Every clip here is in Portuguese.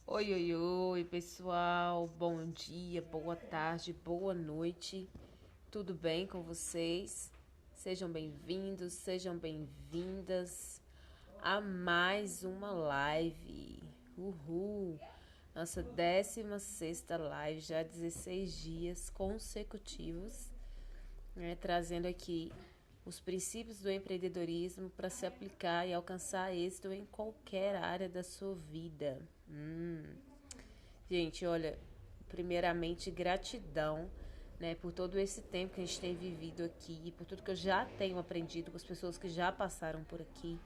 Oi, oi, oi, pessoal. Bom dia, boa tarde, boa noite. Tudo bem com vocês? Sejam bem-vindos, sejam bem-vindas a mais uma live. Uhul! Nossa 16ª live, já 16 dias consecutivos, né, trazendo aqui os princípios do empreendedorismo para se aplicar e alcançar êxito em qualquer área da sua vida. Gente, olha, primeiramente gratidão, né, por todo esse tempo que a gente tem vivido aqui, por tudo que eu já tenho aprendido com as pessoas que já passaram por aqui,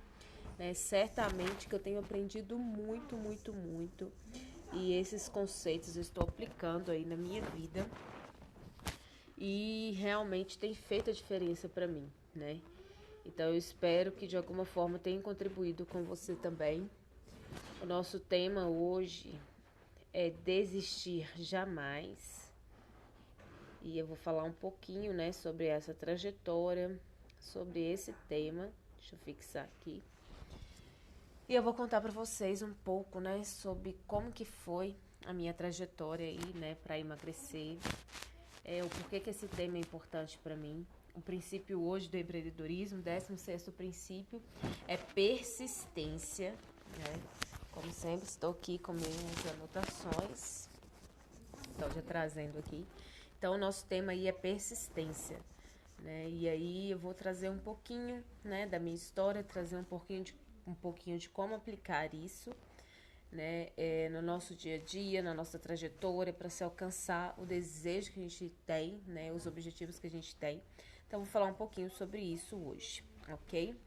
né? Certamente que eu tenho aprendido muito, muito, muito. E esses conceitos eu estou aplicando aí na minha vida e realmente tem feito a diferença para mim, né? Então eu espero que de alguma forma tenha contribuído com você também. O nosso tema hoje é desistir jamais. E eu vou falar um pouquinho, né, sobre essa trajetória, sobre esse tema. Deixa eu fixar aqui. E eu vou contar para vocês um pouco, né, sobre como que foi a minha trajetória aí, né, para emagrecer. O porquê que esse tema é importante para mim. O princípio hoje do empreendedorismo, 16º princípio, é persistência, né? Como sempre, estou aqui com minhas anotações. Então, já trazendo aqui. Então, o nosso tema aí é persistência, né? E aí eu vou trazer um pouquinho, né, da minha história, trazer um pouquinho de como aplicar isso, né, no nosso dia a dia, na nossa trajetória, para se alcançar o desejo que a gente tem, né, os objetivos que a gente tem. Então, vou falar um pouquinho sobre isso hoje, ok?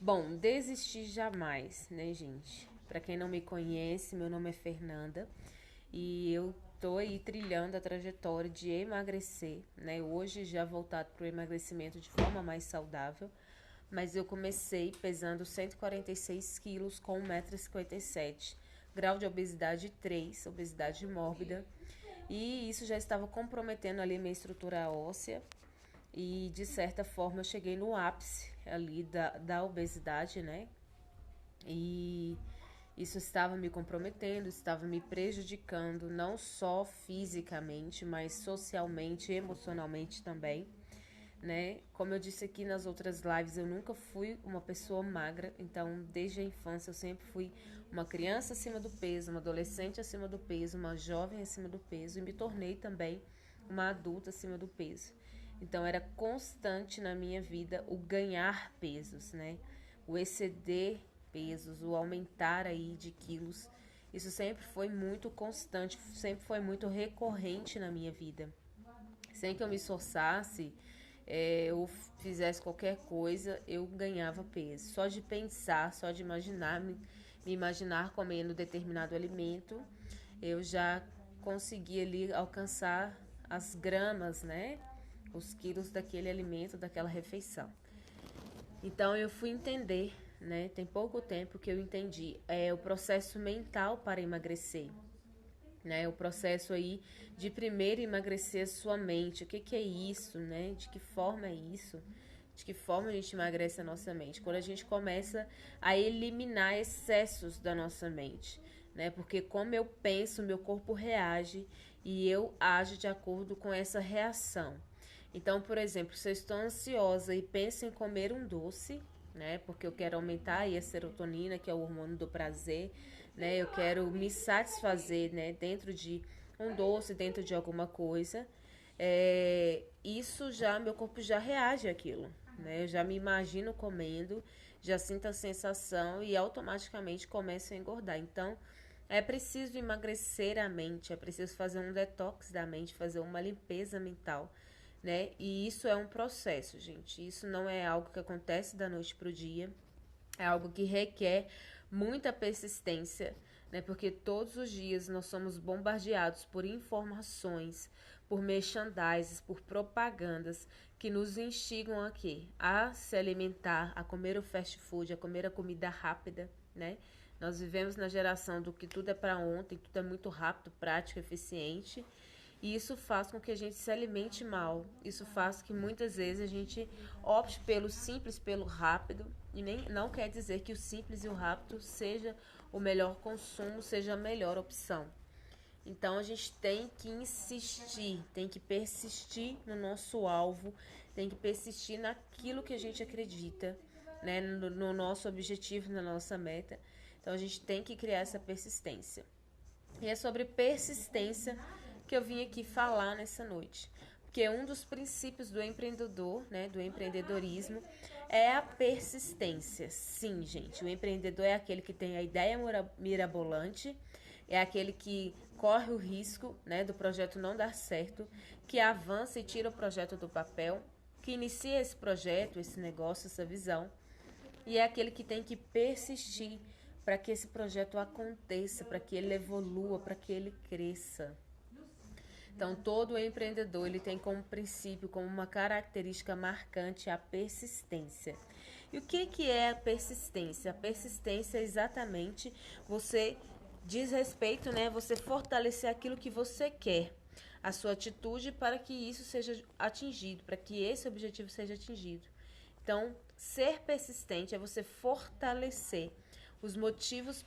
Bom, desistir jamais, né, gente? Para quem não me conhece, meu nome é Fernanda e eu tô aí trilhando a trajetória de emagrecer, né? Hoje já voltado para o emagrecimento de forma mais saudável, mas eu comecei pesando 146 quilos com 1,57 m, grau de obesidade 3, obesidade mórbida, e isso já estava comprometendo ali minha estrutura óssea e de certa forma eu cheguei no ápice ali da obesidade, né? E isso estava me comprometendo, estava me prejudicando, não só fisicamente, mas socialmente e emocionalmente também, né? Como eu disse aqui nas outras lives, eu nunca fui uma pessoa magra, então desde a infância eu sempre fui uma criança acima do peso, uma adolescente acima do peso, uma jovem acima do peso e me tornei também uma adulta acima do peso. Então era constante na minha vida o ganhar pesos, né? O exceder pesos, o aumentar aí de quilos. Isso sempre foi muito constante, sempre foi muito recorrente na minha vida. Sem que eu me esforçasse, eu fizesse qualquer coisa, eu ganhava peso. Só de pensar, só de imaginar, me imaginar comendo determinado alimento, eu já conseguia ali alcançar as gramas, né? Os quilos daquele alimento, daquela refeição. Então eu fui entender, né? Tem pouco tempo que eu entendi o processo mental para emagrecer, né? O processo aí de primeiro emagrecer a sua mente. O que que é isso, né? De que forma é isso? De que forma a gente emagrece a nossa mente? Quando a gente começa a eliminar excessos da nossa mente, né? Porque como eu penso, meu corpo reage e eu ajo de acordo com essa reação. Então, por exemplo, se eu estou ansiosa e penso em comer um doce, né? Porque eu quero aumentar aí a serotonina, que é o hormônio do prazer, né? Eu quero me satisfazer, né? Dentro de um doce, dentro de alguma coisa. Isso já, meu corpo já reage àquilo, né? Eu já me imagino comendo, já sinto a sensação e automaticamente começo a engordar. Então, é preciso emagrecer a mente, é preciso fazer um detox da mente, fazer uma limpeza mental, né? E isso é um processo, gente. Isso não é algo que acontece da noite pro dia. É algo que requer muita persistência, né? Porque todos os dias nós somos bombardeados por informações, por merchandises, por propagandas que nos instigam a quê? A se alimentar, a comer o fast food, a comer a comida rápida, né? Nós vivemos na geração do que tudo é para ontem, tudo é muito rápido, prático, eficiente. E isso faz com que a gente se alimente mal. Isso faz que muitas vezes a gente opte pelo simples, pelo rápido. E nem não quer dizer que o simples e o rápido seja o melhor consumo seja a melhor opção. Então a gente tem que insistir, tem que persistir no nosso alvo, tem que persistir naquilo que a gente acredita, né, no nosso objetivo, na nossa meta. Então a gente tem que criar essa persistência. E é sobre persistência que eu vim aqui falar nessa noite. Porque um dos princípios do empreendedor, né, do empreendedorismo, é a persistência. Sim, gente, o empreendedor é aquele que tem a ideia mirabolante, é aquele que corre o risco, né, do projeto não dar certo, que avança e tira o projeto do papel, que inicia esse projeto, esse negócio, essa visão, e é aquele que tem que persistir para que esse projeto aconteça, para que ele evolua, para que ele cresça. Então, todo empreendedor ele tem como princípio, como uma característica marcante, a persistência. E o que é a persistência? A persistência é exatamente você diz respeito, né? Você fortalecer aquilo que você quer, a sua atitude para que isso seja atingido, para que esse objetivo seja atingido. Então, ser persistente é você fortalecer os motivos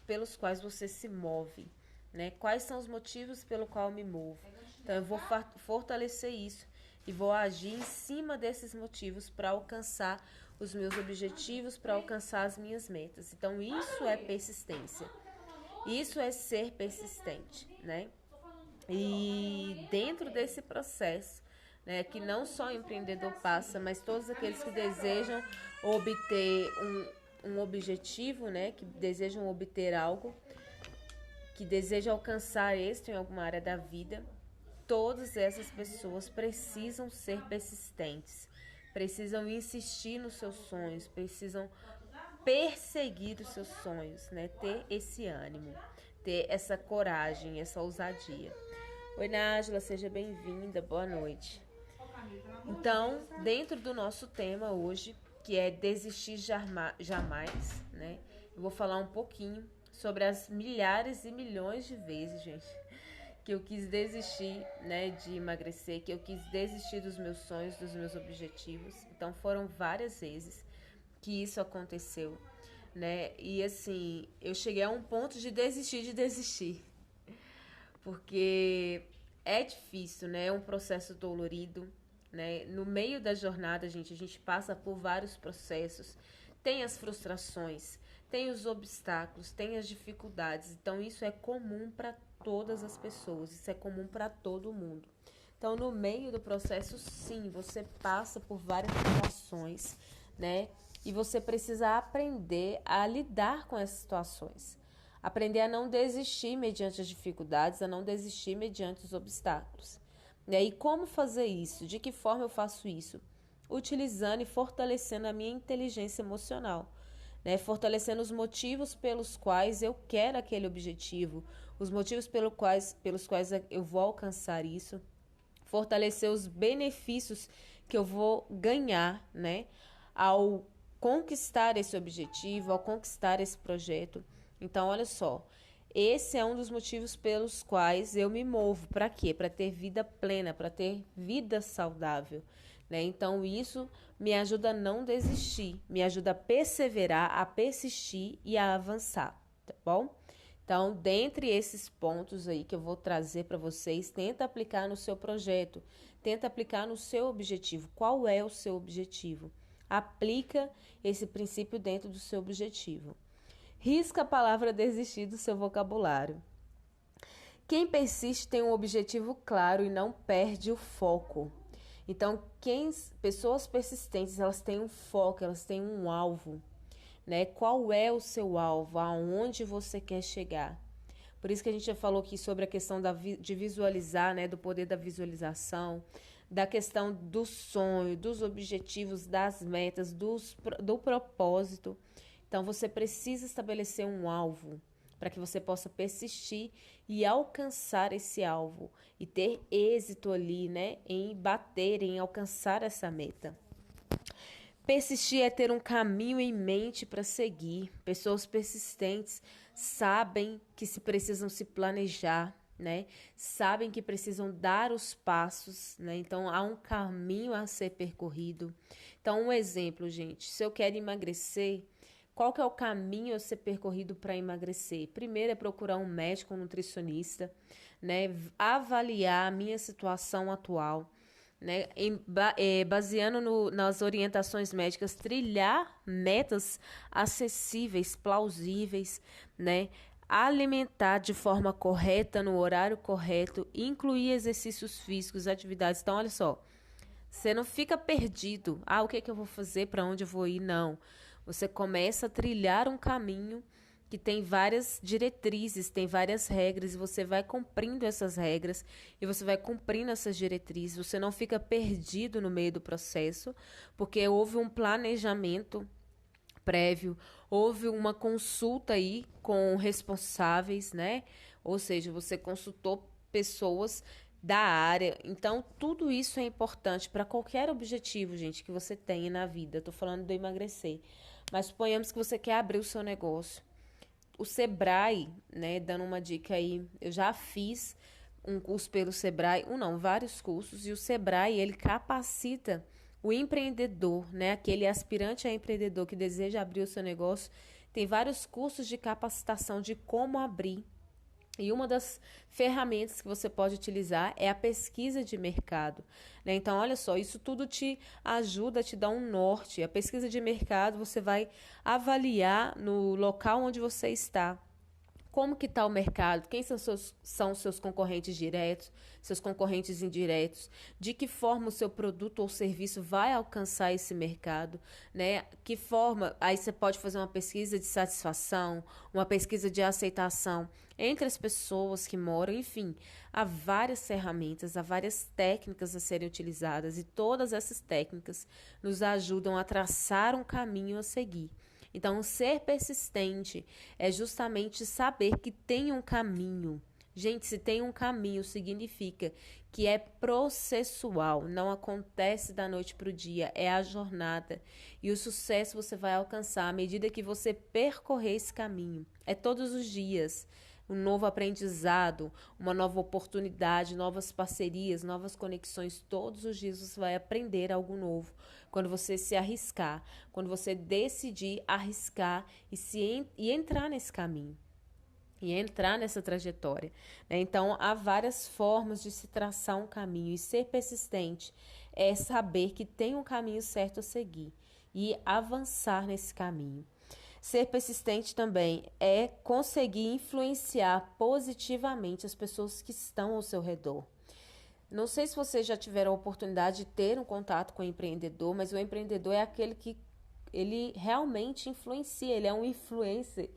pelos quais você se move, né? Quais são os motivos pelo qual eu me movo? Então, eu vou fortalecer isso e vou agir em cima desses motivos para alcançar os meus objetivos, para alcançar as minhas metas. Então, isso é persistência. Isso é ser persistente, né? E dentro desse processo, né, que não só o empreendedor passa, mas todos aqueles que desejam obter um objetivo, né, que desejam obter algo, que desejam alcançar êxito em alguma área da vida, todas essas pessoas precisam ser persistentes, precisam insistir nos seus sonhos, precisam perseguir os seus sonhos, né, ter esse ânimo, ter essa coragem, essa ousadia. Oi, Nájila, seja bem-vinda, boa noite. Então, dentro do nosso tema hoje, que é desistir jamais, né? Eu vou falar um pouquinho sobre as milhares e milhões de vezes, gente, que eu quis desistir, né, de emagrecer, que eu quis desistir dos meus sonhos, dos meus objetivos. Então, foram várias vezes que isso aconteceu, né? E assim, eu cheguei a um ponto de desistir. Porque é difícil, né? É um processo dolorido, né? No meio da jornada, gente, a gente passa por vários processos. Tem as frustrações, tem os obstáculos, tem as dificuldades. Então, isso é comum para todas as pessoas, isso é comum para todo mundo. Então, no meio do processo, sim, você passa por várias situações, né? E você precisa aprender a lidar com essas situações. Aprender a não desistir mediante as dificuldades, a não desistir mediante os obstáculos. E como fazer isso? De que forma eu faço isso? Utilizando e fortalecendo a minha inteligência emocional, né? Fortalecendo os motivos pelos quais eu quero aquele objetivo, os motivos pelos quais eu vou alcançar isso, fortalecer os benefícios que eu vou ganhar, né, ao conquistar esse objetivo, ao conquistar esse projeto. Então, olha só, esse é um dos motivos pelos quais eu me movo. Para quê? Para ter vida plena, para ter vida saudável, né? Então, isso me ajuda a não desistir, me ajuda a perseverar, a persistir e a avançar, tá bom? Então, dentre esses pontos aí que eu vou trazer para vocês, tenta aplicar no seu projeto, tenta aplicar no seu objetivo. Qual é o seu objetivo? Aplica esse princípio dentro do seu objetivo. Risca a palavra desistir do seu vocabulário. Quem persiste tem um objetivo claro e não perde o foco. Então, pessoas persistentes, elas têm um foco, elas têm um alvo, né? Qual é o seu alvo? Aonde você quer chegar? Por isso que a gente já falou aqui sobre a questão de visualizar, né? Do poder da visualização, da questão do sonho, dos objetivos, das metas, do propósito. Então, você precisa estabelecer um alvo para que você possa persistir e alcançar esse alvo e ter êxito ali, né, em bater, em alcançar essa meta. Persistir é ter um caminho em mente para seguir. Pessoas persistentes sabem que precisam se planejar, né? Sabem que precisam dar os passos, né? Então, há um caminho a ser percorrido. Então, um exemplo, gente, se eu quero emagrecer, Qual que é o caminho a ser percorrido para emagrecer? Primeiro é procurar um médico, um nutricionista, né? Avaliar a minha situação atual, né? Baseando nas orientações médicas, trilhar metas acessíveis, plausíveis, né? Alimentar de forma correta, no horário correto, incluir exercícios físicos, atividades. Então, olha só, você não fica perdido. Ah, o que é que eu vou fazer? Para onde eu vou ir? Não. Você começa a trilhar um caminho que tem várias diretrizes, tem várias regras, e você vai cumprindo essas regras, e você vai cumprindo essas diretrizes. Você não fica perdido no meio do processo, porque houve um planejamento prévio, houve uma consulta aí com responsáveis, né? Ou seja, você consultou pessoas da área. Então, tudo isso é importante para qualquer objetivo, gente, que você tenha na vida. Eu tô falando do emagrecer. Mas suponhamos que você quer abrir o seu negócio. O Sebrae, né, dando uma dica aí, eu já fiz um curso pelo Sebrae, vários cursos, e o Sebrae, ele capacita o empreendedor, né, aquele aspirante a empreendedor que deseja abrir o seu negócio, tem vários cursos de capacitação de como abrir. E uma das ferramentas que você pode utilizar é a pesquisa de mercado, né? Então, olha só, isso tudo te ajuda, te dá um norte. A pesquisa de mercado, você vai avaliar no local onde você está. Como que está o mercado? Quem são seus concorrentes diretos, seus concorrentes indiretos? De que forma o seu produto ou serviço vai alcançar esse mercado, né? Que forma? Aí você pode fazer uma pesquisa de satisfação, uma pesquisa de aceitação entre as pessoas que moram, enfim, há várias ferramentas, há várias técnicas a serem utilizadas, e todas essas técnicas nos ajudam a traçar um caminho a seguir. Então, ser persistente é justamente saber que tem um caminho. Gente, se tem um caminho, significa que é processual, não acontece da noite para o dia, é a jornada. E o sucesso você vai alcançar à medida que você percorrer esse caminho. É todos os dias. Um novo aprendizado, uma nova oportunidade, novas parcerias, novas conexões. Todos os dias você vai aprender algo novo. Quando você se arriscar, quando você decidir arriscar e entrar nesse caminho, e entrar nessa trajetória, né? Então, há várias formas de se traçar um caminho, e ser persistente é saber que tem um caminho certo a seguir e avançar nesse caminho. Ser persistente também é conseguir influenciar positivamente as pessoas que estão ao seu redor. Não sei se vocês já tiveram a oportunidade de ter um contato com o empreendedor, mas o empreendedor é aquele que ele realmente influencia, ele é um influencer,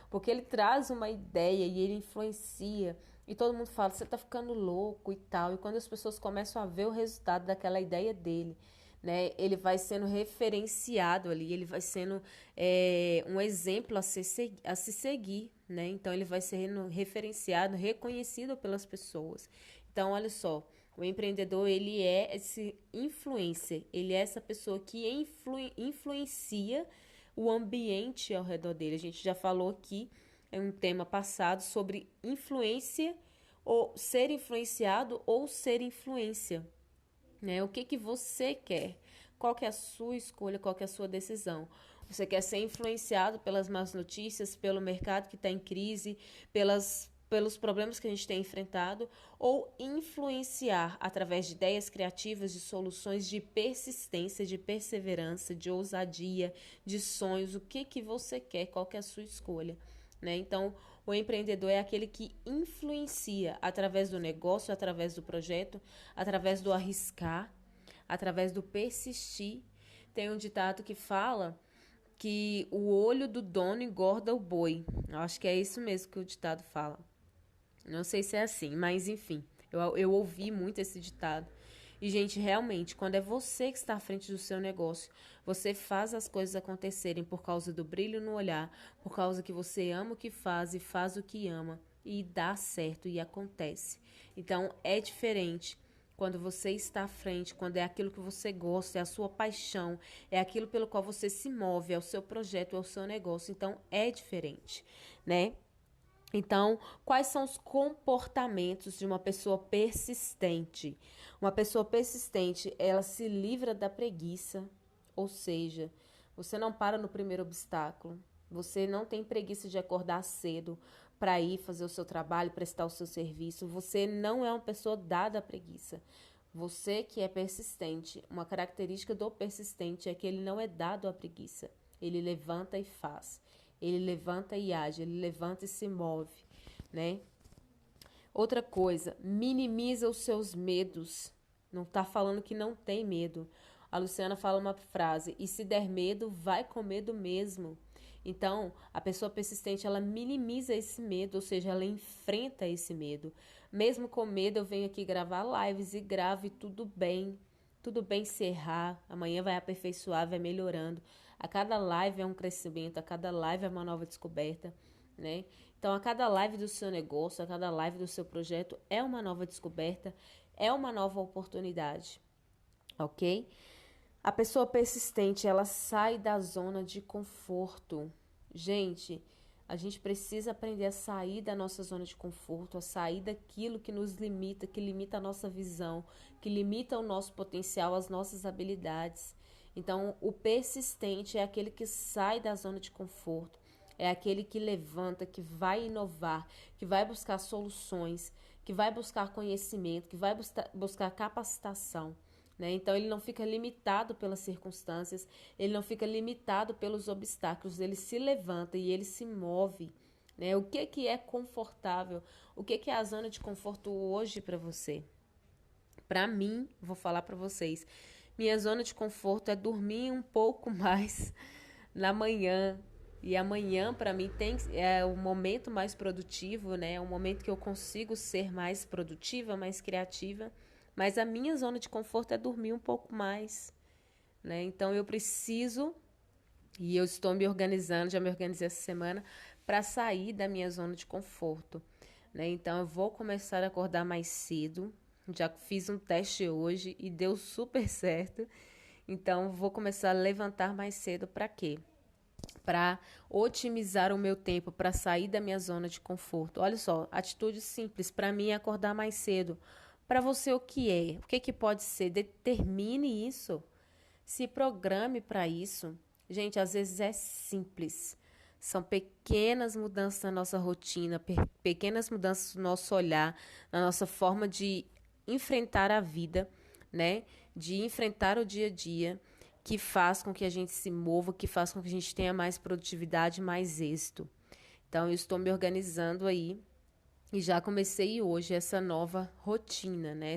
porque ele traz uma ideia e ele influencia. E todo mundo fala, você está ficando louco e tal. E quando as pessoas começam a ver o resultado daquela ideia dele, né, ele vai sendo referenciado ali, ele vai sendo um exemplo a se seguir, né? Então ele vai sendo referenciado, reconhecido pelas pessoas. Então, olha só, o empreendedor, ele é esse influencer, ele é essa pessoa que influencia o ambiente ao redor dele. A gente já falou aqui em um tema passado sobre influência, ou ser influenciado ou ser influência, né? O que você quer? Qual que é a sua escolha? Qual que é a sua decisão? Você quer ser influenciado pelas más notícias, pelo mercado que está em crise, pelos problemas que a gente tem enfrentado, ou influenciar através de ideias criativas, de soluções, de persistência, de perseverança, de ousadia, de sonhos? O que você quer? Qual que é a sua escolha, né? Então, o empreendedor é aquele que influencia através do negócio, através do projeto, através do arriscar, através do persistir. Tem um ditado que fala que o olho do dono engorda o boi. Eu acho que é isso mesmo que o ditado fala. Não sei se é assim, mas enfim, eu ouvi muito esse ditado. E, gente, realmente, quando é você que está à frente do seu negócio, você faz as coisas acontecerem por causa do brilho no olhar, por causa que você ama o que faz e faz o que ama, e dá certo e acontece. Então, é diferente quando você está à frente, quando é aquilo que você gosta, é a sua paixão, é aquilo pelo qual você se move, é o seu projeto, é o seu negócio. Então, é diferente, né? Então, quais são os comportamentos de uma pessoa persistente? Uma pessoa persistente, ela se livra da preguiça, ou seja, você não para no primeiro obstáculo, Você não tem preguiça de acordar cedo para ir fazer o seu trabalho, prestar o seu serviço. Você não é uma pessoa dada à preguiça. Você que é persistente, uma característica do persistente é que ele não é dado à preguiça. Ele levanta e faz. Ele levanta e age, ele levanta e se move, né? Outra coisa, minimiza os seus medos. Não está falando que não tem medo. A Luciana fala uma frase, e se der medo, vai com medo mesmo. Então, a pessoa persistente, ela minimiza esse medo, ou seja, ela enfrenta esse medo. Mesmo com medo, eu venho aqui gravar lives e grave tudo bem. Tudo bem se errar, amanhã vai aperfeiçoar, vai melhorando. A cada live é um crescimento, a cada live é uma nova descoberta, né? Então, a cada live do seu negócio, a cada live do seu projeto é uma nova descoberta, é uma nova oportunidade, ok? A pessoa persistente, ela sai da zona de conforto. Gente, a gente precisa aprender a sair da nossa zona de conforto, a sair daquilo que nos limita, que limita a nossa visão, que limita o nosso potencial, as nossas habilidades. Então, o persistente é aquele que sai da zona de conforto, é aquele que levanta, que vai inovar, que vai buscar soluções, que vai buscar conhecimento, que vai buscar capacitação. Né? Então, ele não fica limitado pelas circunstâncias, ele não fica limitado pelos obstáculos, ele se levanta e ele se move. Né? O que é confortável? O que é a zona de conforto hoje para você? Para mim, vou falar para vocês, minha zona de conforto é dormir um pouco mais na manhã. E amanhã, para mim, é o momento mais produtivo, né? É o momento que eu consigo ser mais produtiva, mais criativa. Mas a minha zona de conforto é dormir um pouco mais, né? Então, eu preciso, e eu estou me organizando, já me organizei essa semana, para sair da minha zona de conforto, né? Então, eu vou começar a acordar mais cedo. Já fiz um teste hoje e deu super certo. Então, vou começar a levantar mais cedo para quê? Para otimizar o meu tempo, para sair da minha zona de conforto. Olha só, atitude simples. Para mim é acordar mais cedo. Para você, o que é? O que pode ser? Determine isso. Se programe para isso. Gente, às vezes é simples. São pequenas mudanças na nossa rotina, pequenas mudanças no nosso olhar, na nossa forma de enfrentar a vida, né? De enfrentar o dia a dia, que faz com que a gente se mova, que faz com que a gente tenha mais produtividade, mais êxito. Então, eu estou me organizando aí e já comecei hoje essa nova rotina, né?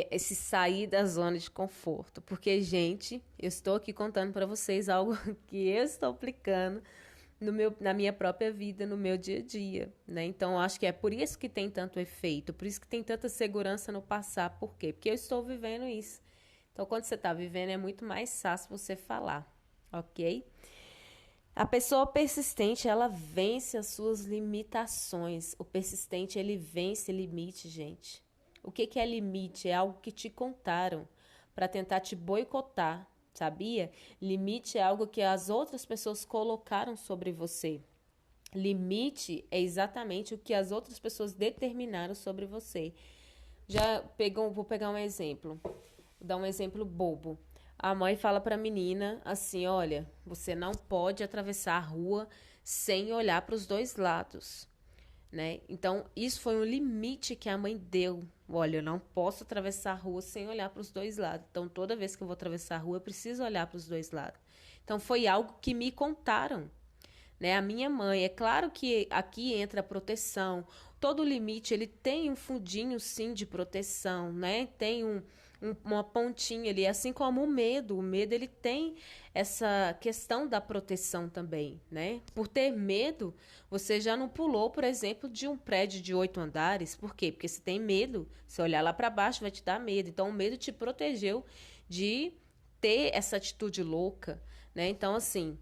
Esse sair da zona de conforto. Porque, gente, eu estou aqui contando para vocês algo que eu estou aplicando na minha própria vida, no meu dia a dia, né? Então, acho que é por isso que tem tanto efeito, por isso que tem tanta segurança no passar. Por quê? Porque eu estou vivendo isso. Então, quando você está vivendo, é muito mais fácil você falar, ok? A pessoa persistente, ela vence as suas limitações. O persistente, ele vence limite, gente. O que é limite? É algo que te contaram para tentar te boicotar, sabia? Limite é algo que as outras pessoas colocaram sobre você. Limite é exatamente o que as outras pessoas determinaram sobre você. Vou pegar um exemplo. Vou dar um exemplo bobo. A mãe fala para a menina assim, olha, você não pode atravessar a rua sem olhar para os dois lados, né? Então, isso foi um limite que a mãe deu. Olha, eu não posso atravessar a rua sem olhar para os dois lados. Então, toda vez que eu vou atravessar a rua, eu preciso olhar para os dois lados. Então, foi algo que me contaram, né? A minha mãe. É claro que aqui entra a proteção. Todo limite, ele tem um fundinho, sim, de proteção, né? Tem uma pontinha ali, assim como o medo. O medo, ele tem essa questão da proteção também, né? Por ter medo, você já não pulou, por exemplo, de um prédio de 8 andares. Por quê? Porque você tem medo. Se olhar lá para baixo, vai te dar medo. Então, o medo te protegeu de ter essa atitude louca, né? Então, assim,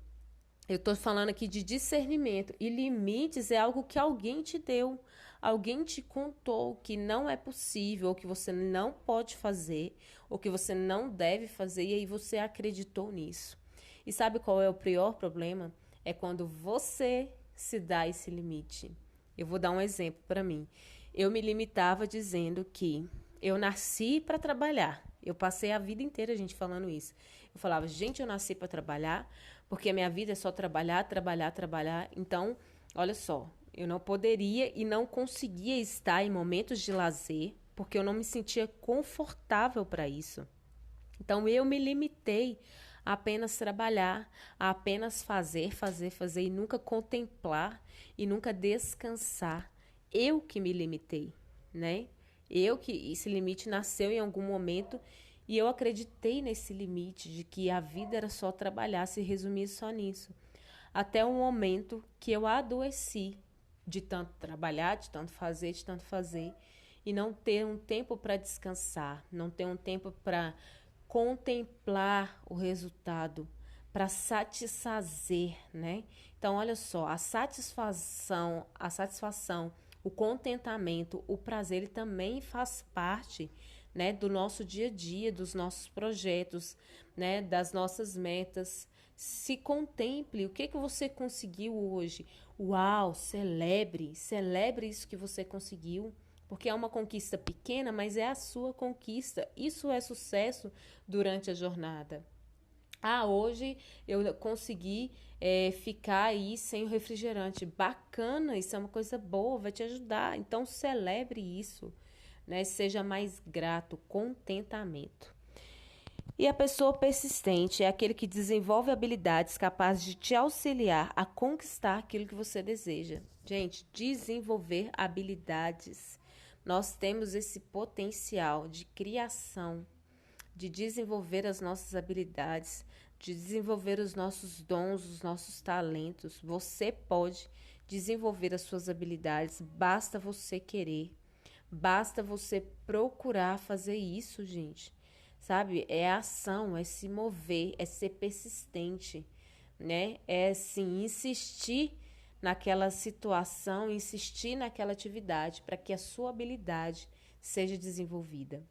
eu estou falando aqui de discernimento. E limites é algo que alguém te deu. Alguém te contou que não é possível, ou que você não pode fazer, ou que você não deve fazer, e aí você acreditou nisso. E sabe qual é o pior problema? É quando você se dá esse limite. Eu vou dar um exemplo para mim. Eu me limitava dizendo que eu nasci para trabalhar. Eu passei a vida inteira, gente, falando isso. Eu falava, gente, eu nasci para trabalhar, porque a minha vida é só trabalhar, trabalhar, trabalhar. Então, olha só, eu não poderia e não conseguia estar em momentos de lazer, porque eu não me sentia confortável para isso. Então, eu me limitei a apenas trabalhar, a apenas fazer, fazer, fazer e nunca contemplar e nunca descansar. Eu que me limitei, né? Eu que esse limite nasceu em algum momento e eu acreditei nesse limite de que a vida era só trabalhar, se resumir só nisso. Até o momento que eu adoeci de tanto trabalhar, de tanto fazer, e não ter um tempo para descansar, não ter um tempo para contemplar o resultado, para satisfazer, né? Então, olha só, a satisfação, o contentamento, o prazer, ele também faz parte, né, do nosso dia a dia, dos nossos projetos, né, das nossas metas. Se contemple, o que você conseguiu hoje? Uau, celebre isso que você conseguiu, porque é uma conquista pequena, mas é a sua conquista. Isso é sucesso durante a jornada. Ah, hoje eu consegui ficar aí sem o refrigerante. Bacana, isso é uma coisa boa, vai te ajudar. Então celebre isso, né? Seja mais grato, contentamento. E a pessoa persistente é aquele que desenvolve habilidades capazes de te auxiliar a conquistar aquilo que você deseja. Gente, desenvolver habilidades. Nós temos esse potencial de criação, de desenvolver as nossas habilidades, de desenvolver os nossos dons, os nossos talentos. Você pode desenvolver as suas habilidades, basta você querer, basta você procurar fazer isso, gente. Sabe? É ação, é se mover, é ser persistente, né? É assim, insistir naquela situação, insistir naquela atividade para que a sua habilidade seja desenvolvida.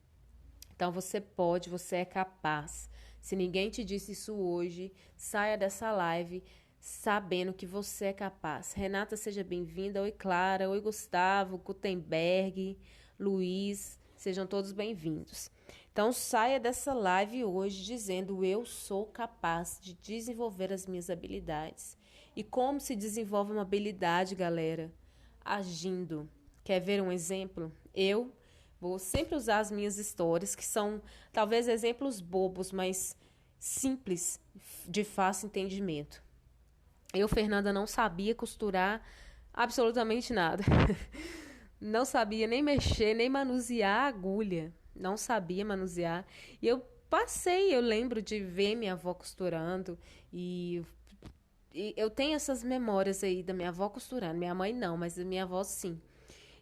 Então você pode, você é capaz. Se ninguém te disse isso hoje, saia dessa live sabendo que você é capaz. Renata, seja bem-vinda. Oi, Clara. Oi, Gustavo, Gutenberg, Luiz. Sejam todos bem-vindos. Então saia dessa live hoje dizendo: eu sou capaz de desenvolver as minhas habilidades. E como se desenvolve uma habilidade, galera? Agindo. Quer ver um exemplo? Eu vou sempre usar as minhas histórias, que são talvez exemplos bobos, mas simples, de fácil entendimento. Eu, Fernanda, não sabia costurar absolutamente nada. Não sabia nem mexer, nem manusear a agulha. Não sabia manusear. E eu lembro de ver minha avó costurando e eu tenho essas memórias aí da minha avó costurando. Minha mãe não, mas da minha avó sim.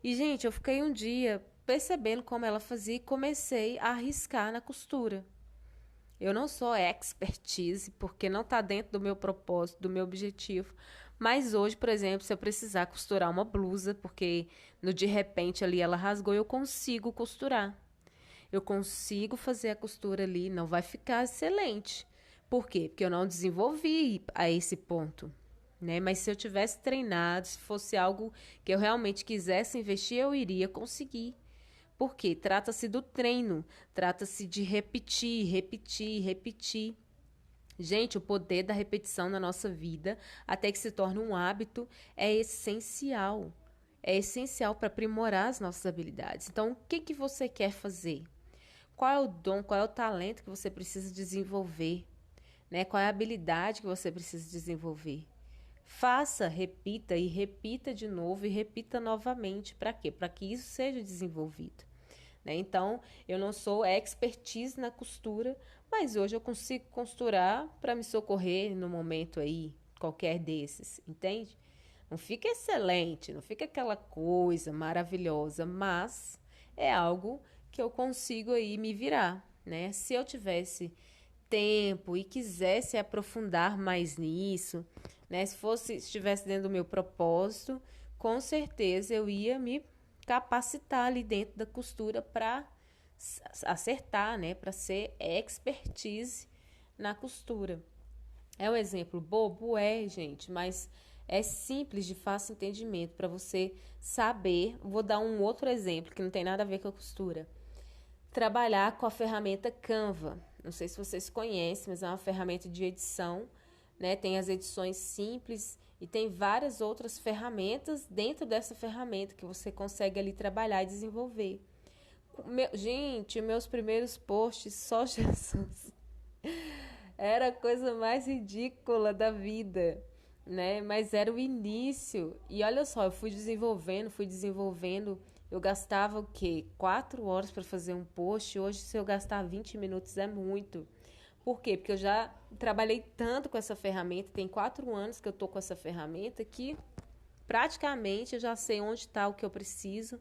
E, gente, eu fiquei um dia percebendo como ela fazia e comecei a arriscar na costura. Eu não sou expertise, porque não está dentro do meu propósito, do meu objetivo. Mas hoje, por exemplo, se eu precisar costurar uma blusa, porque de repente ali ela rasgou, eu consigo costurar. Eu consigo fazer a costura ali, não vai ficar excelente. Por quê? Porque eu não desenvolvi a esse ponto, né? Mas se eu tivesse treinado, se fosse algo que eu realmente quisesse investir, eu iria conseguir. Por quê? Trata-se do treino, trata-se de repetir, repetir, repetir. Gente, o poder da repetição na nossa vida, até que se torne um hábito, é essencial. É essencial para aprimorar as nossas habilidades. Então, o que você quer fazer? Qual é o dom, qual é o talento que você precisa desenvolver? Né? Qual é a habilidade que você precisa desenvolver? Faça, repita e repita de novo e repita novamente. Para quê? Para que isso seja desenvolvido. Né? Então, eu não sou expertise na costura, mas hoje eu consigo costurar para me socorrer no momento aí, qualquer desses, entende? Não fica excelente, não fica aquela coisa maravilhosa, mas é algo que eu consigo aí me virar, né? Se eu tivesse tempo e quisesse aprofundar mais nisso, né? Se estivesse dentro do meu propósito, com certeza eu ia me capacitar ali dentro da costura para acertar, né? Para ser expertise na costura. É um exemplo bobo? É, gente, mas é simples, de fácil entendimento para você saber. Vou dar um outro exemplo que não tem nada a ver com a costura. Trabalhar com a ferramenta Canva. Não sei se vocês conhecem, mas é uma ferramenta de edição né? Tem as edições simples e tem várias outras ferramentas dentro dessa ferramenta que você consegue ali trabalhar e desenvolver. Gente, meus primeiros posts, só Jesus. Era a coisa mais ridícula da vida, né? Mas era o início. E olha só, eu fui desenvolvendo. Eu gastava o quê? 4 horas para fazer um post. Hoje, se eu gastar 20 minutos, é muito. Por quê? Porque eu já trabalhei tanto com essa ferramenta. Tem 4 anos que eu tô com essa ferramenta que praticamente eu já sei onde está o que eu preciso.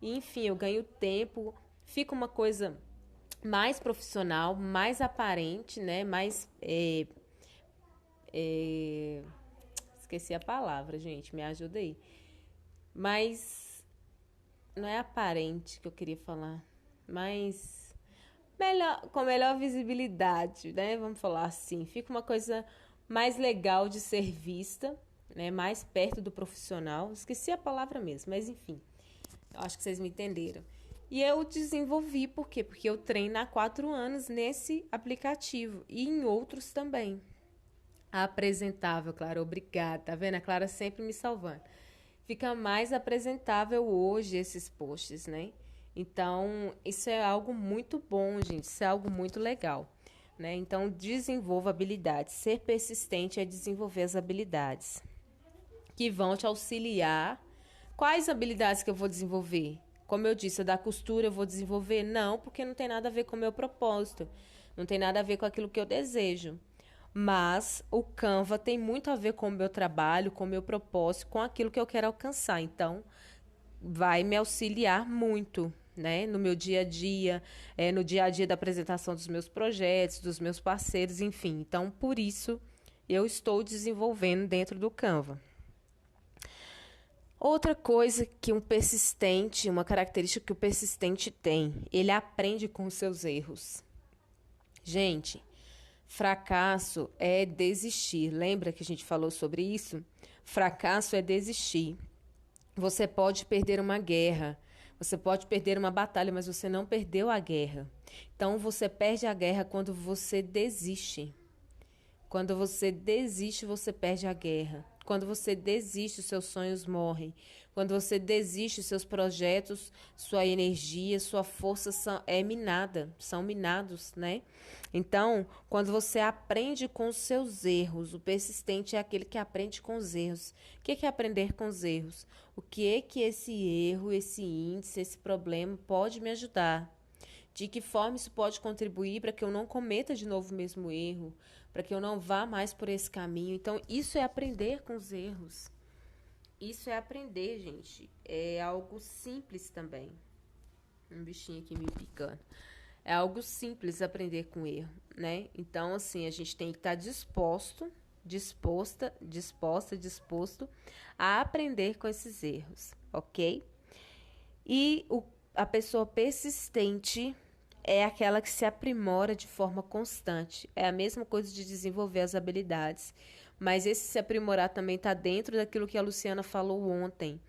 E, enfim, eu ganho tempo. Fica uma coisa mais profissional, mais aparente, né? Mais. Esqueci a palavra, gente, me ajuda aí. Mas não é aparente que eu queria falar, mas com melhor visibilidade, né? Vamos falar assim. Fica uma coisa mais legal de ser vista, né? Mais perto do profissional. Esqueci a palavra mesmo, mas enfim. Eu acho que vocês me entenderam. E eu desenvolvi, por quê? Porque eu treino há 4 anos nesse aplicativo e em outros também. Apresentável, Clara, obrigada. Tá vendo? A Clara sempre me salvando. Fica mais apresentável hoje esses posts, né? Então, isso é algo muito bom, gente. Isso é algo muito legal, né? Então, desenvolva habilidades. Ser persistente é desenvolver as habilidades que vão te auxiliar. Quais habilidades que eu vou desenvolver? Como eu disse, a da costura eu vou desenvolver? Não, porque não tem nada a ver com o meu propósito. Não tem nada a ver com aquilo que eu desejo. Mas o Canva tem muito a ver com o meu trabalho, com o meu propósito, com aquilo que eu quero alcançar. Então, vai me auxiliar muito, né? No meu dia a dia, no dia a dia da apresentação dos meus projetos, dos meus parceiros, enfim. Então, por isso, eu estou desenvolvendo dentro do Canva. Outra coisa que uma característica que o persistente tem, ele aprende com os seus erros. Gente, fracasso é desistir. Lembra que a gente falou sobre isso? Fracasso é desistir. Você pode perder uma guerra, você pode perder uma batalha, mas você não perdeu a guerra. Então, você perde a guerra quando você desiste. Quando você desiste, você perde a guerra. Quando você desiste, os seus sonhos morrem. Quando você desiste, os seus projetos, sua energia, sua força são minados, né? Então, quando você aprende com os seus erros, o persistente é aquele que aprende com os erros. O que é aprender com os erros? O que é que esse erro, esse índice, esse problema pode me ajudar? De que forma isso pode contribuir para que eu não cometa de novo o mesmo erro, para que eu não vá mais por esse caminho. Então, isso é aprender com os erros. Isso é aprender, gente. É algo simples também. Um bichinho aqui me picando. É algo simples aprender com erro, né? Então, assim, a gente tem que estar disposto a aprender com esses erros, ok? E a pessoa persistente é aquela que se aprimora de forma constante. É a mesma coisa de desenvolver as habilidades. Mas esse se aprimorar também está dentro daquilo que a Luciana falou ontem,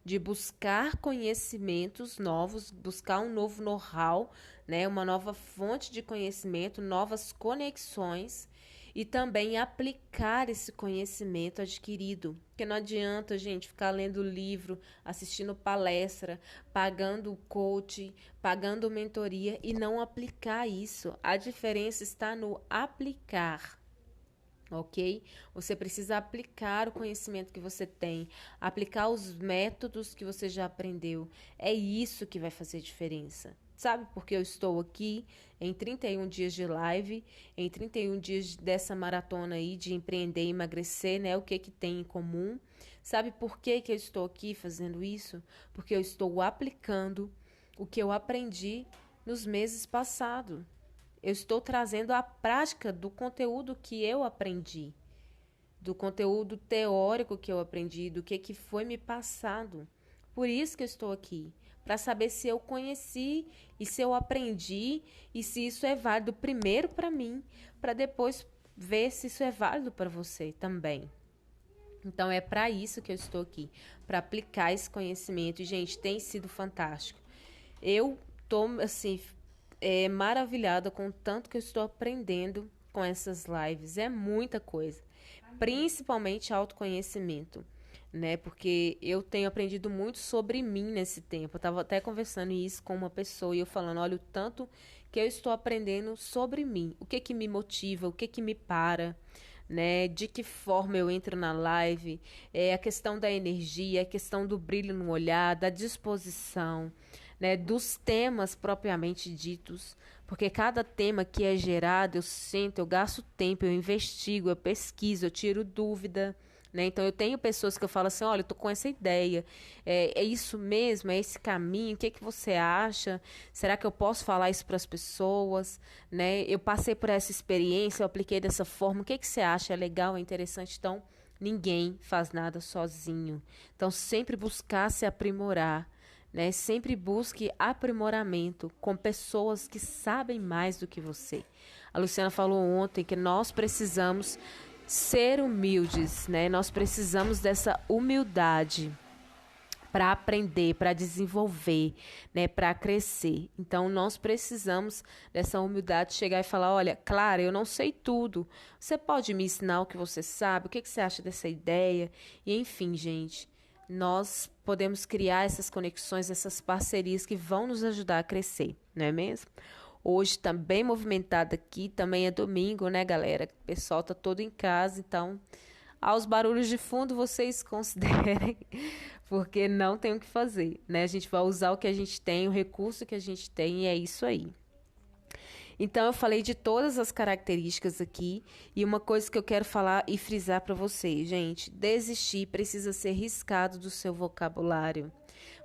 de buscar conhecimentos novos, buscar um novo know-how, né? Uma nova fonte de conhecimento, novas conexões e também aplicar esse conhecimento adquirido. Porque não adianta, gente, ficar lendo livro, assistindo palestra, pagando coach, pagando mentoria e não aplicar isso. A diferença está no aplicar. Ok? Você precisa aplicar o conhecimento que você tem, aplicar os métodos que você já aprendeu. É isso que vai fazer diferença. Sabe por que eu estou aqui em 31 dias de live, em 31 dias dessa maratona aí de empreender e emagrecer, né? O que tem em comum? Sabe por que eu estou aqui fazendo isso? Porque eu estou aplicando o que eu aprendi nos meses passados. Eu estou trazendo a prática do conteúdo que eu aprendi, do conteúdo teórico que eu aprendi, do que foi me passado. Por isso que eu estou aqui, para saber se eu conheci e se eu aprendi e se isso é válido primeiro para mim, para depois ver se isso é válido para você também. Então é para isso que eu estou aqui, para aplicar esse conhecimento. E, gente, tem sido fantástico. Eu estou, assim, maravilhada com o tanto que eu estou aprendendo com essas lives. É muita coisa. principalmente autoconhecimento, né? Porque eu tenho aprendido muito sobre mim nesse tempo. Eu estava até conversando isso com uma pessoa e eu falando, olha, o tanto que eu estou aprendendo sobre mim. O que que me motiva, o que que me para, né? De que forma eu entro na live, a questão da energia, a questão do brilho no olhar, da disposição, né? Dos temas propriamente ditos. Porque cada tema que é gerado, eu sento, eu gasto tempo, eu investigo, eu pesquiso, eu tiro dúvida, né? Então, eu tenho pessoas que eu falo assim, olha, eu tô com essa ideia, é isso mesmo, é esse caminho, o que é que você acha? Será que eu posso falar isso para as pessoas? Né? Eu passei por essa experiência, eu apliquei dessa forma, o que é que você acha? É legal, é interessante? Então, ninguém faz nada sozinho. Então, sempre buscar se aprimorar, né? Sempre busque aprimoramento com pessoas que sabem mais do que você. A Luciana falou ontem que nós precisamos ser humildes, né? Nós precisamos dessa humildade para aprender, para desenvolver, né? Para crescer. Então, nós precisamos dessa humildade, chegar e falar, olha, Clara, eu não sei tudo. Você pode me ensinar o que você sabe? O que você acha dessa ideia? E, enfim, gente, nós podemos criar essas conexões, essas parcerias que vão nos ajudar a crescer, não é mesmo? Hoje tá bem movimentado aqui, também é domingo, né, galera? O pessoal tá todo em casa, então aos barulhos de fundo vocês considerem, porque não tem o que fazer, né? A gente vai usar o que a gente tem, o recurso que a gente tem, e é isso aí. Então, eu falei de todas as características aqui, e uma coisa que eu quero falar e frisar para vocês, gente, desistir precisa ser riscado do seu vocabulário,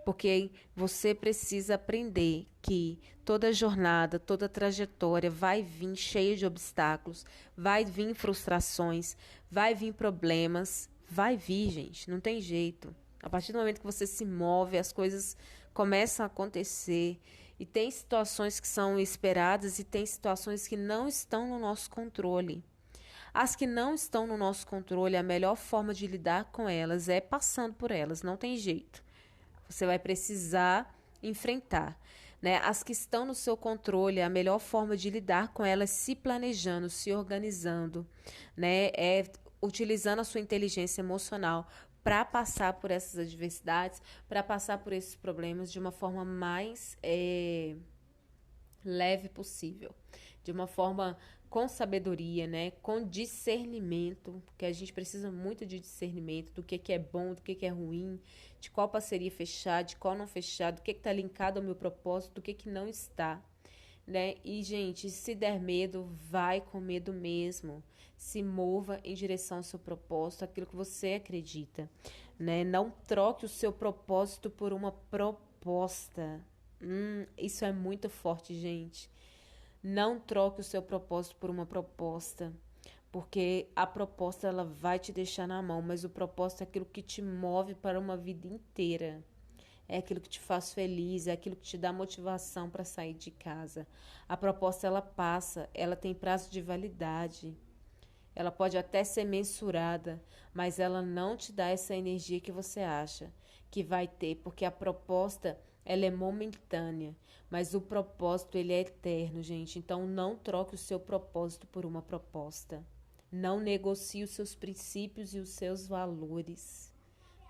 porque você precisa aprender que toda jornada, toda trajetória vai vir cheia de obstáculos, vai vir frustrações, vai vir problemas, vai vir, gente, não tem jeito. A partir do momento que você se move, as coisas começam a acontecer. E tem situações que são esperadas e tem situações que não estão no nosso controle. As que não estão no nosso controle, a melhor forma de lidar com elas é passando por elas, não tem jeito. Você vai precisar enfrentar, né? As que estão no seu controle, a melhor forma de lidar com elas se planejando, se organizando, né? Utilizando a sua inteligência emocional para passar por essas adversidades, para passar por esses problemas de uma forma mais leve possível, de uma forma com sabedoria, né? Com discernimento, porque a gente precisa muito de discernimento do que é bom, do que é ruim, de qual parceria fechar, de qual não fechar, do que está linkado ao meu propósito, do que não está, né? E, gente, se der medo, vai com medo mesmo. Se mova em direção ao seu propósito, aquilo que você acredita, né? Não troque o seu propósito por uma proposta. Isso é muito forte, gente. Não troque o seu propósito por uma proposta, porque a proposta ela vai te deixar na mão, mas o propósito é aquilo que te move para uma vida inteira. É aquilo que te faz feliz, é aquilo que te dá motivação para sair de casa. A proposta ela passa, ela tem prazo de validade. Ela pode até ser mensurada, mas ela não te dá essa energia que você acha que vai ter, porque a proposta ela é momentânea, mas o propósito ele é eterno, gente. Então não troque o seu propósito por uma proposta. Não negocie os seus princípios e os seus valores.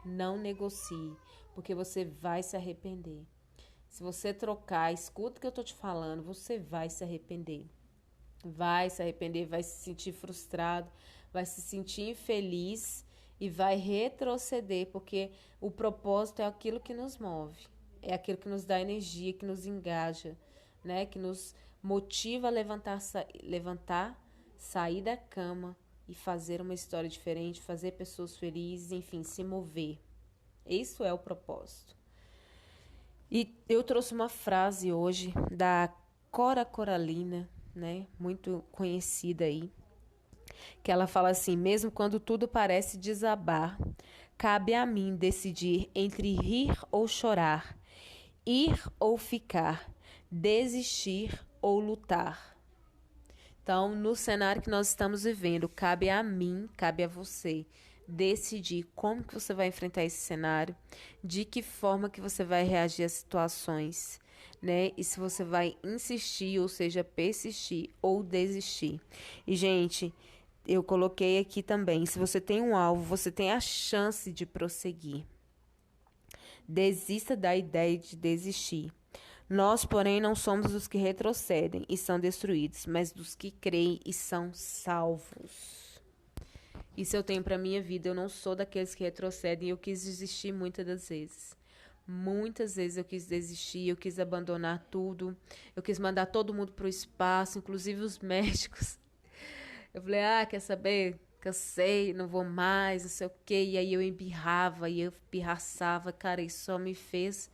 Não negocie, porque você vai se arrepender. Se você trocar, escuta o que eu estou te falando, você vai se arrepender. Vai se arrepender, vai se sentir frustrado, vai se sentir infeliz e vai retroceder, porque o propósito é aquilo que nos move, é aquilo que nos dá energia, que nos engaja, né? Que nos motiva a levantar, sair da cama e fazer uma história diferente, fazer pessoas felizes, enfim, se mover. Isso é o propósito. E eu trouxe uma frase hoje da Cora Coralina, né, muito conhecida aí, que ela fala assim: mesmo quando tudo parece desabar, cabe a mim decidir entre rir ou chorar, ir ou ficar, desistir ou lutar. Então, no cenário que nós estamos vivendo, cabe a mim, cabe a você decidir como que você vai enfrentar esse cenário, de que forma que você vai reagir às situações, né? E se você vai insistir, ou seja, persistir ou desistir. E, gente, eu coloquei aqui também, se você tem um alvo, você tem a chance de prosseguir. Desista da ideia de desistir. Nós, porém, não somos dos que retrocedem e são destruídos, mas dos que creem e são salvos. Isso eu tenho para minha vida. Eu não sou daqueles que retrocedem. Eu quis desistir muitas das vezes. Muitas vezes eu quis desistir, eu quis abandonar tudo. Eu quis mandar todo mundo para o espaço, inclusive os médicos. Eu falei, quer saber? Cansei, não vou mais, não sei o quê. E aí eu embirrava, e eu pirraçava. Cara, isso só me fez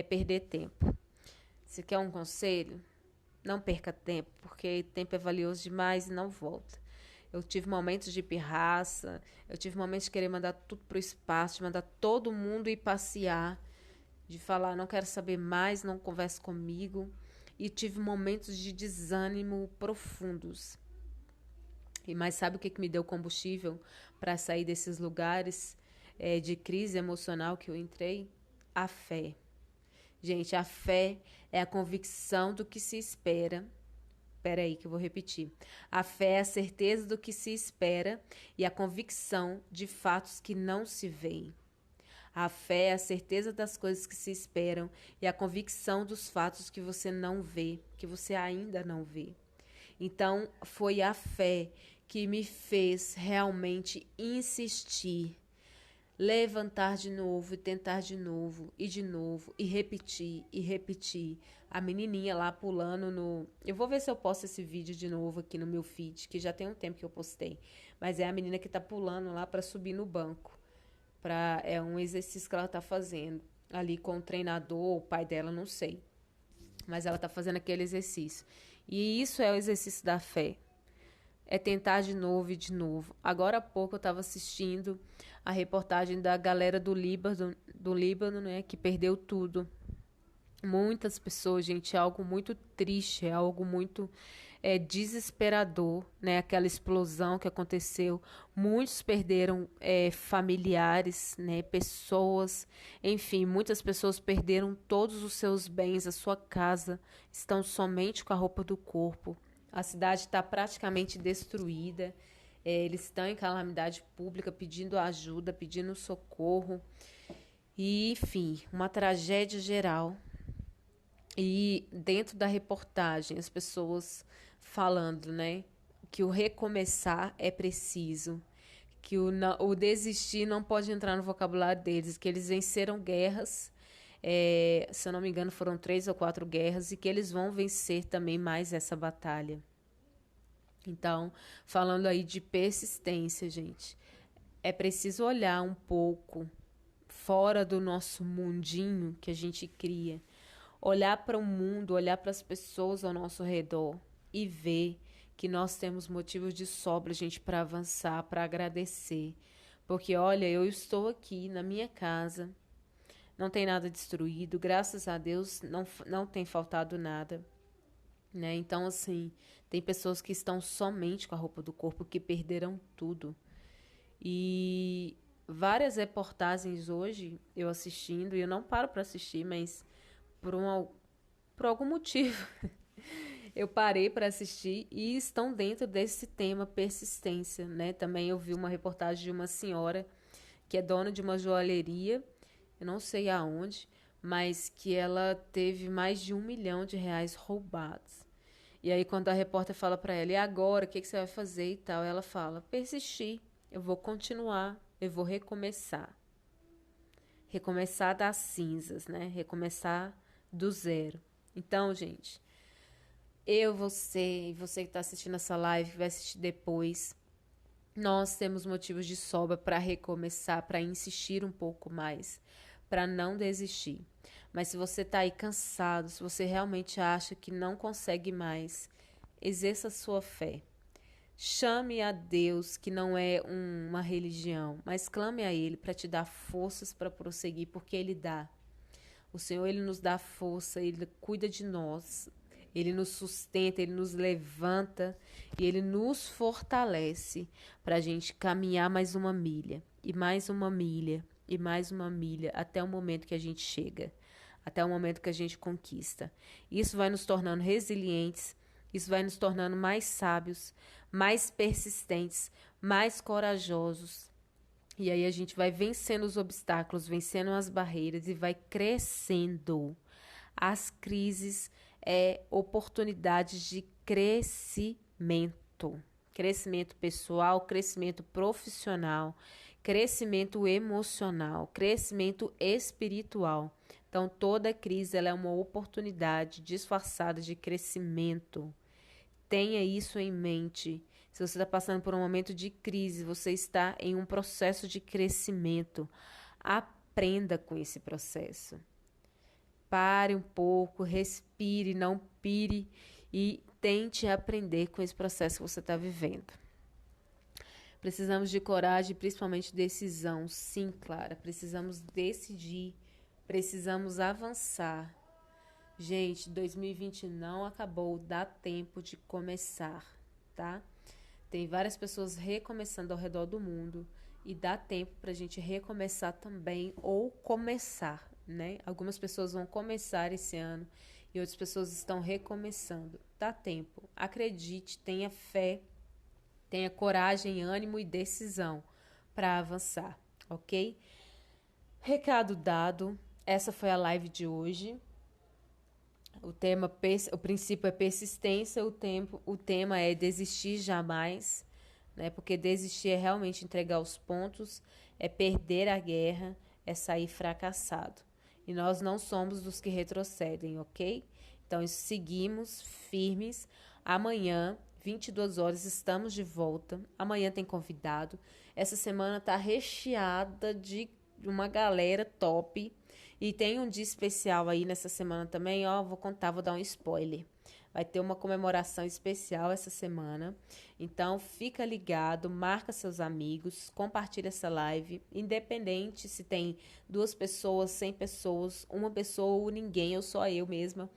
perder tempo. Você quer um conselho? Não perca tempo, porque tempo é valioso demais e não volta. Eu tive momentos de pirraça, eu tive momentos de querer mandar tudo pro espaço, de mandar todo mundo ir passear, de falar, não quero saber mais, não converse comigo. E tive momentos de desânimo profundos. Mas sabe o que me deu combustível para sair desses lugares de crise emocional que eu entrei? A fé. Gente, a fé é a convicção do que se espera. Espera aí que eu vou repetir. A fé é a certeza do que se espera e a convicção de fatos que não se veem. A fé é a certeza das coisas que se esperam e a convicção dos fatos que você não vê, que você ainda não vê. Então, foi a fé que me fez realmente insistir, levantar de novo e tentar de novo e repetir e repetir. A menininha lá pulando no... Eu vou ver se eu posto esse vídeo de novo aqui no meu feed, que já tem um tempo que eu postei. Mas é a menina que tá pulando lá para subir no banco. É um exercício que ela tá fazendo ali com o treinador, o pai dela, não sei. Mas ela tá fazendo aquele exercício. E isso é o exercício da fé. É tentar de novo e de novo. Agora há pouco eu estava assistindo a reportagem da galera do Líbano, né, que perdeu tudo. Muitas pessoas, gente, é algo muito triste, é algo muito desesperador, né? Aquela explosão que aconteceu. Muitos perderam familiares, né? Pessoas, enfim, muitas pessoas perderam todos os seus bens, a sua casa, estão somente com a roupa do corpo. A cidade está praticamente destruída. Eles estão em calamidade pública, pedindo ajuda, pedindo socorro. E, enfim, uma tragédia geral. E dentro da reportagem, as pessoas falando, né, que o recomeçar é preciso, que o desistir não pode entrar no vocabulário deles, que eles venceram guerras, se eu não me engano foram 3 ou 4 guerras, e que eles vão vencer também mais essa batalha. Então, falando aí de persistência, gente, é preciso olhar um pouco fora do nosso mundinho que a gente cria, olhar para o mundo, olhar para as pessoas ao nosso redor e ver que nós temos motivos de sobra, gente, para avançar, para agradecer. Porque, olha, eu estou aqui na minha casa, não tem nada destruído, graças a Deus não tem faltado nada, né? Então, assim, tem pessoas que estão somente com a roupa do corpo, que perderam tudo. E várias reportagens hoje, eu assistindo, e eu não paro para assistir, mas por algum motivo eu parei para assistir e estão dentro desse tema persistência, né? Também eu vi uma reportagem de uma senhora que é dona de uma joalheria, eu não sei aonde, mas que ela teve mais de R$ 1 milhão roubados. E aí quando a repórter fala para ela, e agora, o que você vai fazer e tal? Ela fala, persistir, eu vou continuar, eu vou recomeçar. Recomeçar das cinzas, né? Recomeçar do zero. Então, gente, você que está assistindo essa live, que vai assistir depois, nós temos motivos de sobra para recomeçar, para insistir um pouco mais, para não desistir. Mas se você está aí cansado, se você realmente acha que não consegue mais, exerça a sua fé. Chame a Deus, que não é uma religião, mas clame a Ele para te dar forças para prosseguir, porque Ele dá. O Senhor, Ele nos dá força, Ele cuida de nós, Ele nos sustenta, Ele nos levanta e Ele nos fortalece para a gente caminhar mais uma milha, e mais uma milha, e mais uma milha, até o momento que a gente chega, até o momento que a gente conquista. Isso vai nos tornando resilientes, isso vai nos tornando mais sábios, mais persistentes, mais corajosos. E aí a gente vai vencendo os obstáculos, vencendo as barreiras e vai crescendo. As crises oportunidades de crescimento. Crescimento pessoal, crescimento profissional, crescimento emocional, crescimento espiritual. Então, toda crise ela é uma oportunidade disfarçada de crescimento. Tenha isso em mente. Se você está passando por um momento de crise, você está em um processo de crescimento. Aprenda com esse processo. Pare um pouco, respire, não pire e tente aprender com esse processo que você está vivendo. Precisamos de coragem, principalmente decisão. Sim, Clara, precisamos decidir, precisamos avançar. Gente, 2020 não acabou, dá tempo de começar, tá? Tem várias pessoas recomeçando ao redor do mundo e dá tempo pra gente recomeçar também ou começar, né? Algumas pessoas vão começar esse ano e outras pessoas estão recomeçando. Dá tempo. Acredite, tenha fé, tenha coragem, ânimo e decisão para avançar, ok? Recado dado. Essa foi a live de hoje. O princípio é persistência, o tema é desistir jamais, né? Porque desistir é realmente entregar os pontos, é perder a guerra, é sair fracassado. E nós não somos dos que retrocedem, ok? Então, seguimos firmes. Amanhã, 22 horas, estamos de volta. Amanhã tem convidado. Essa semana tá recheada de uma galera top. E tem um dia especial aí nessa semana também, ó, vou contar, vou dar um spoiler. Vai ter uma comemoração especial essa semana. Então, fica ligado, marca seus amigos, compartilha essa live. Independente se tem 2 pessoas, 100 pessoas, 1 pessoa ou ninguém, ou só eu mesma.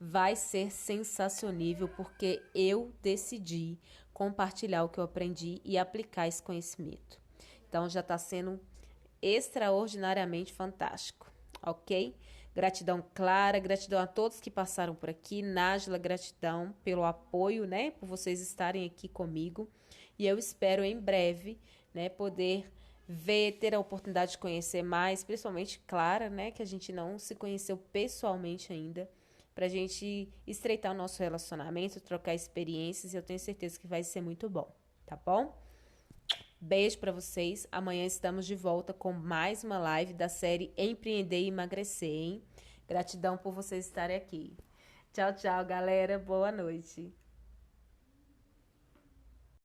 Vai ser sensacionível porque eu decidi compartilhar o que eu aprendi e aplicar esse conhecimento. Então, já está sendo extraordinariamente fantástico. Ok? Gratidão, Clara, gratidão a todos que passaram por aqui. Nájila, gratidão pelo apoio, né? Por vocês estarem aqui comigo. E eu espero em breve, né, poder ter a oportunidade de conhecer mais, principalmente Clara, né? Que a gente não se conheceu pessoalmente ainda. Pra gente estreitar o nosso relacionamento, trocar experiências. E eu tenho certeza que vai ser muito bom, tá bom? Beijo para vocês. Amanhã estamos de volta com mais uma live da série Empreender e Emagrecer, hein? Gratidão por vocês estarem aqui. Tchau, tchau, galera. Boa noite.